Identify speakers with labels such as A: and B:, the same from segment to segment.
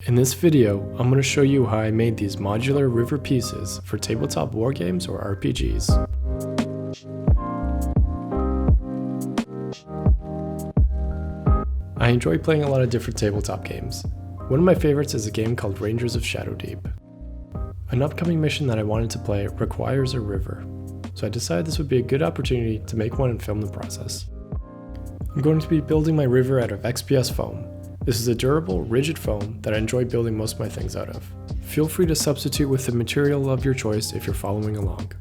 A: In this video, I'm going to show you how I made these modular river pieces for tabletop wargames or RPGs. I enjoy playing a lot of different tabletop games. One of my favorites is a game called Rangers of Shadowdeep. An upcoming mission that I wanted to play requires a river, so I decided this would be a good opportunity to make one and film the process. I'm going to be building my river out of XPS foam. This is a durable, rigid foam that I enjoy building most of my things out of. Feel free to substitute with the material of your choice if you're following along.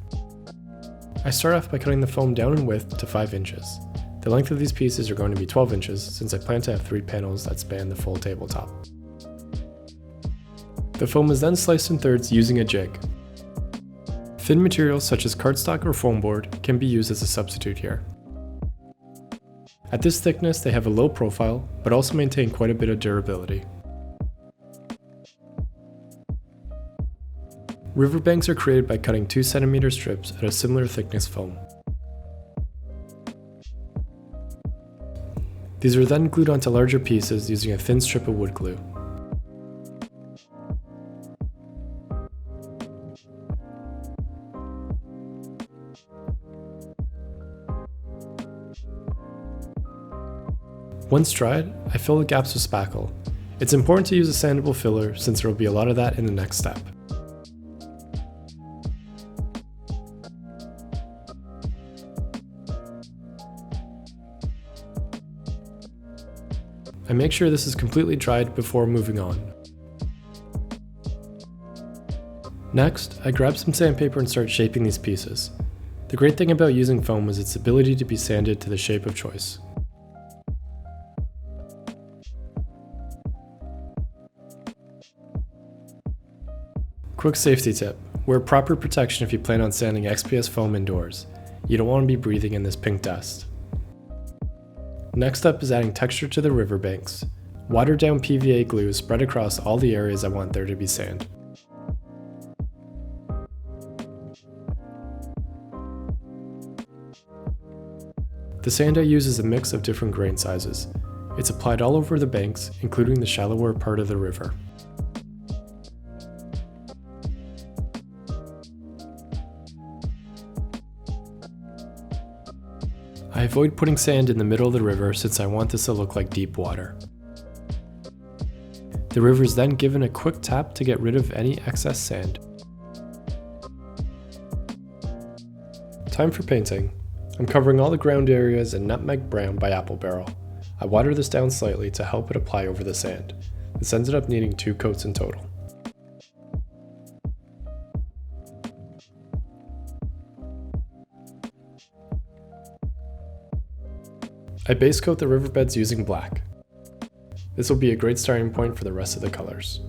A: I start off by cutting the foam down in width to 5 inches. The length of these pieces are going to be 12 inches since I plan to have 3 panels that span the full tabletop. The foam is then sliced in thirds using a jig. Thin materials such as cardstock or foam board can be used as a substitute here. At this thickness, they have a low profile, but also maintain quite a bit of durability. Riverbanks are created by cutting 2 cm strips at a similar thickness foam. These are then glued onto larger pieces using a thin strip of wood glue. Once dried, I fill the gaps with spackle. It's important to use a sandable filler since there will be a lot of that in the next step. I make sure this is completely dried before moving on. Next, I grab some sandpaper and start shaping these pieces. The great thing about using foam is its ability to be sanded to the shape of choice. Quick safety tip: wear proper protection if you plan on sanding XPS foam indoors. You don't want to be breathing in this pink dust. Next up is adding texture to the riverbanks. Watered down PVA glue is spread across all the areas I want there to be sand. The sand I use is a mix of different grain sizes. It's applied all over the banks, including the shallower part of the river. I avoid putting sand in the middle of the river since I want this to look like deep water. The river is then given a quick tap to get rid of any excess sand. Time for painting. I'm covering all the ground areas in nutmeg brown by apple barrel. I water this down slightly to help it apply over the sand. This ended up needing 2 coats in total. I base coat the riverbeds using black. This will be a great starting point for the rest of the colors.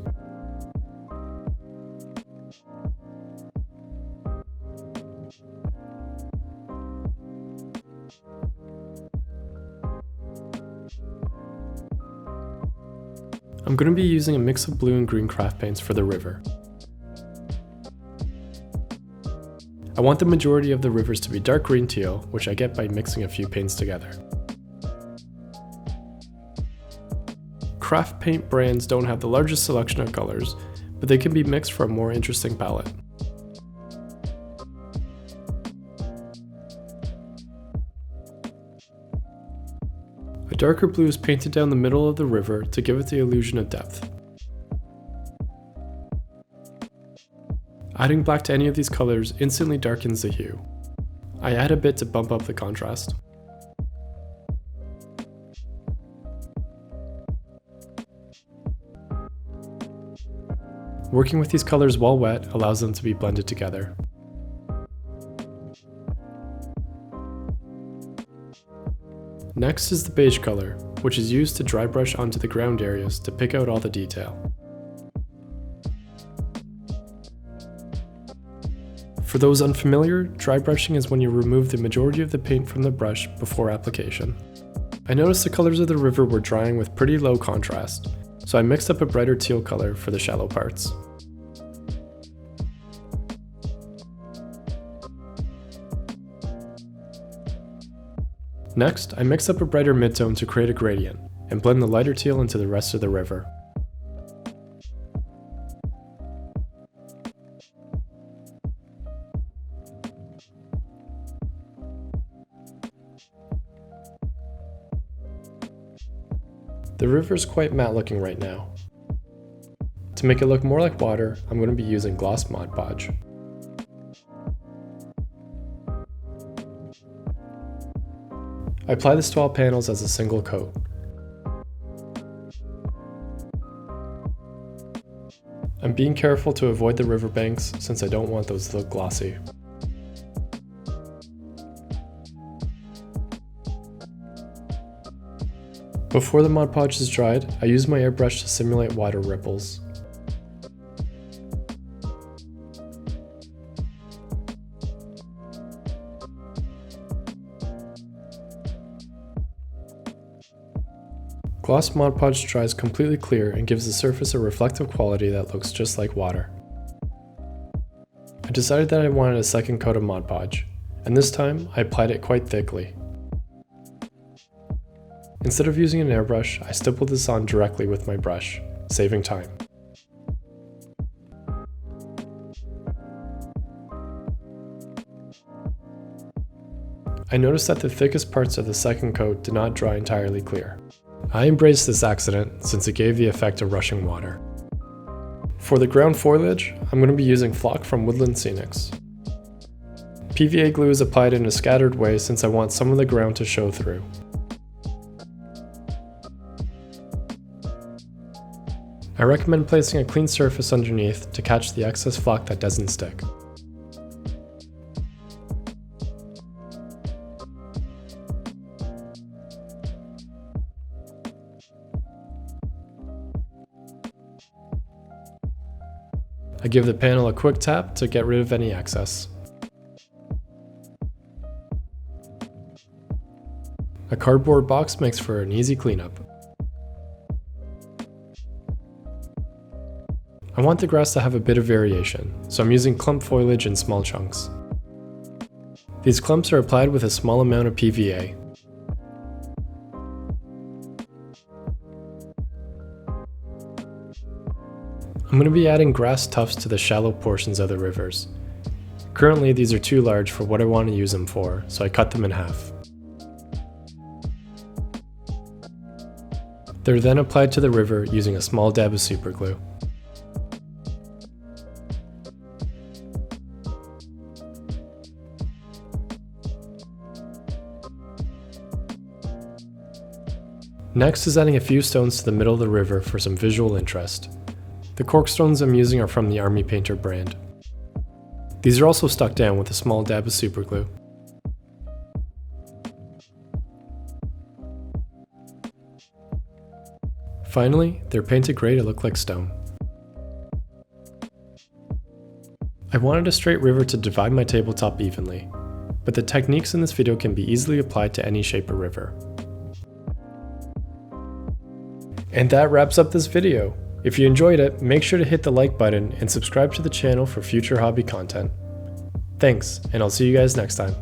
A: I'm going to be using a mix of blue and green craft paints for the river. I want the majority of the rivers to be dark green teal, which I get by mixing a few paints together. Craft paint brands don't have the largest selection of colors, but they can be mixed for a more interesting palette. A darker blue is painted down the middle of the river to give it the illusion of depth. Adding black to any of these colors instantly darkens the hue. I add a bit to bump up the contrast. Working with these colors while wet allows them to be blended together. Next is the beige color, which is used to dry brush onto the ground areas to pick out all the detail. For those unfamiliar, dry brushing is when you remove the majority of the paint from the brush before application. I noticed the colors of the river were drying with pretty low contrast, so I mixed up a brighter teal color for the shallow parts. Next, I mix up a brighter midtone to create a gradient, and blend the lighter teal into the rest of the river. The river is quite matte looking right now. To make it look more like water, I'm going to be using gloss Mod Podge. I apply this to all panels as a single coat. I'm being careful to avoid the riverbanks since I don't want those to look glossy. Before the Mod Podge is dried, I use my airbrush to simulate water ripples. Gloss Mod Podge dries completely clear and gives the surface a reflective quality that looks just like water. I decided that I wanted a second coat of Mod Podge, and this time I applied it quite thickly. Instead of using an airbrush, I stippled this on directly with my brush, saving time. I noticed that the thickest parts of the second coat did not dry entirely clear. I embraced this accident since it gave the effect of rushing water. For the ground foliage, I'm going to be using Flock from Woodland Scenics. PVA glue is applied in a scattered way since I want some of the ground to show through. I recommend placing a clean surface underneath to catch the excess flock that doesn't stick. I give the panel a quick tap to get rid of any excess. A cardboard box makes for an easy cleanup. I want the grass to have a bit of variation, so I'm using clump foliage in small chunks. These clumps are applied with a small amount of PVA. I'm going to be adding grass tufts to the shallow portions of the rivers. Currently these are too large for what I want to use them for, so I cut them in half. They're then applied to the river using a small dab of super glue. Next is adding a few stones to the middle of the river for some visual interest. The cork stones I'm using are from the Army Painter brand. These are also stuck down with a small dab of super glue. Finally, they're painted grey to look like stone. I wanted a straight river to divide my tabletop evenly, but the techniques in this video can be easily applied to any shape of river. And that wraps up this video. If you enjoyed it, make sure to hit the like button and subscribe to the channel for future hobby content. Thanks, and I'll see you guys next time.